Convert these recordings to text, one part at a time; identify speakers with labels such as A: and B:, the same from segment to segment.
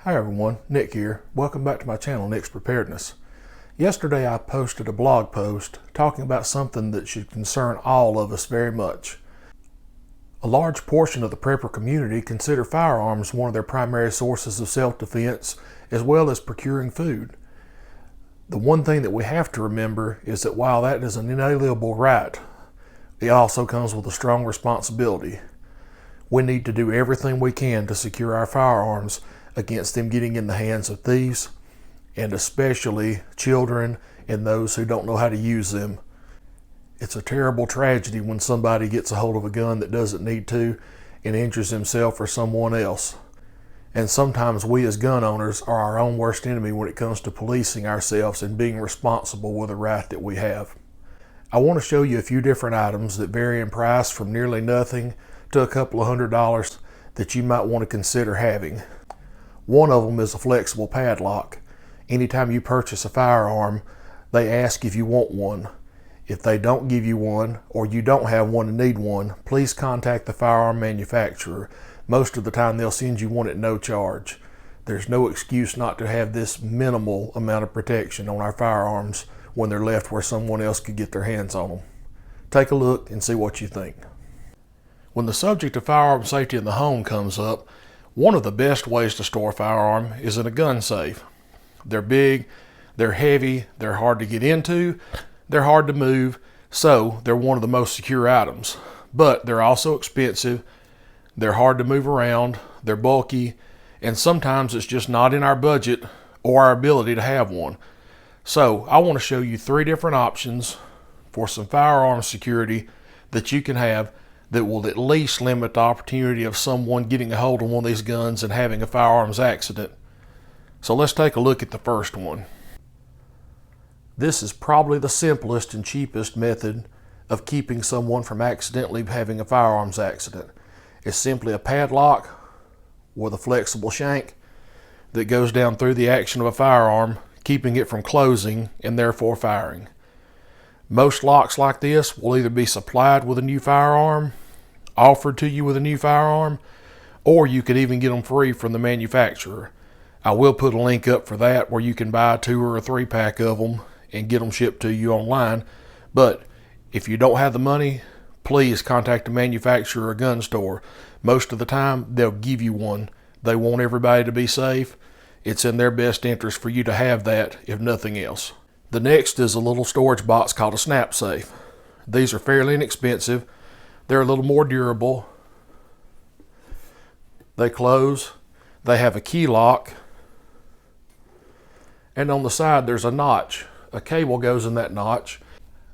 A: Hi everyone, Nick here. Welcome back to my channel, Nick's Preparedness. Yesterday I posted a blog post talking about something that should concern all of us very much. A large portion of the prepper community consider firearms one of their primary sources of self-defense, as well as procuring food. The one thing that we have to remember is that while that is an inalienable right, it also comes with a strong responsibility. We need to do everything we can to secure our firearms against them getting in the hands of thieves, and especially children and those who don't know how to use them. It's a terrible tragedy when somebody gets a hold of a gun that doesn't need to and injures himself or someone else. And sometimes we as gun owners are our own worst enemy when it comes to policing ourselves and being responsible with a right that we have. I want to show you a few different items that vary in price from nearly nothing to a couple of $100s that you might want to consider having. One of them is a flexible padlock. Anytime you purchase a firearm, they ask if you want one. If they don't give you one, or you don't have one and need one, please contact the firearm manufacturer. Most of the time they'll send you one at no charge. There's no excuse not to have this minimal amount of protection on our firearms when they're left where someone else could get their hands on them. Take a look and see what you think. When the subject of firearm safety in the home comes up, one of the best ways to store a firearm is in a gun safe. They're big, they're heavy, they're hard to get into, they're hard to move, so they're one of the most secure items. But they're also expensive, they're hard to move around, they're bulky, and sometimes it's just not in our budget or our ability to have one. So I want to show you 3 different options for some firearm security that you can have that will at least limit the opportunity of someone getting a hold of one of these guns and having a firearms accident. So let's take a look at the first one. This is probably the simplest and cheapest method of keeping someone from accidentally having a firearms accident. It's simply a padlock with a flexible shank that goes down through the action of a firearm, keeping it from closing and therefore firing. Most locks like this will either be supplied with a new firearm, offered to you with a new firearm, or you could even get them free from the manufacturer. I will put a link up for that where you can buy a 2 or a 3 pack of them and get them shipped to you online. But if you don't have the money, please contact the manufacturer or gun store. Most of the time they'll give you one. They want everybody to be safe. It's in their best interest for you to have that, if nothing else. The next is a little storage box called a snap safe. These are fairly inexpensive. They're a little more durable. They close. They have a key lock. And on the side there's a notch. A cable goes in that notch.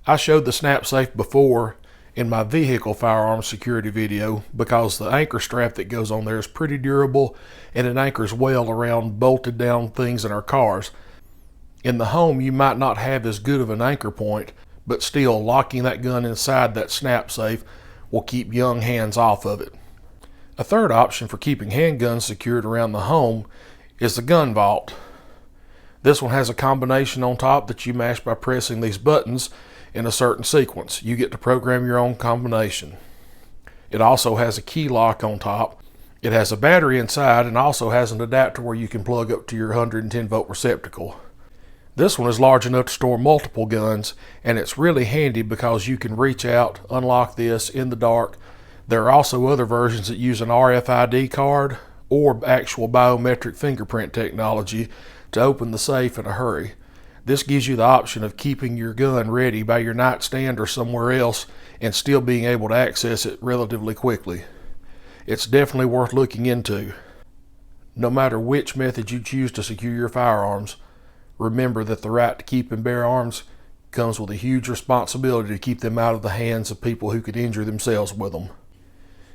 A: I showed the snap safe before in my vehicle firearm security video because the anchor strap that goes on there is pretty durable and it anchors well around bolted down things in our cars. In the home, you might not have as good of an anchor point, but still locking that gun inside that snap safe will keep young hands off of it. A third option for keeping handguns secured around the home is the gun vault. This one has a combination on top that you mash by pressing these buttons in a certain sequence. You get to program your own combination. It also has a key lock on top. It has a battery inside and also has an adapter where you can plug up to your 110 volt receptacle. This one is large enough to store multiple guns, and it's really handy because you can reach out, unlock this in the dark. There are also other versions that use an RFID card or actual biometric fingerprint technology to open the safe in a hurry. This gives you the option of keeping your gun ready by your nightstand or somewhere else and still being able to access it relatively quickly. It's definitely worth looking into. No matter which method you choose to secure your firearms, remember that the right to keep and bear arms comes with a huge responsibility to keep them out of the hands of people who could injure themselves with them.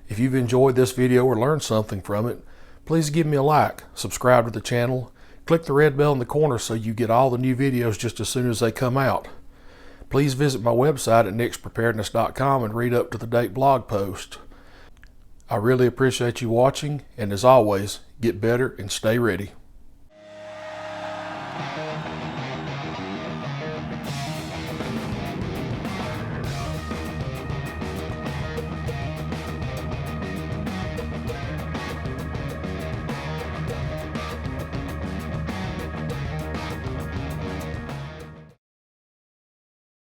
A: If you've enjoyed this video or learned something from it, please give me a like, subscribe to the channel, click the red bell in the corner so you get all the new videos just as soon as they come out. Please visit my website at nickspreparedness.com and read up-to-the-date blog posts. I really appreciate you watching, and as always, get better and stay ready.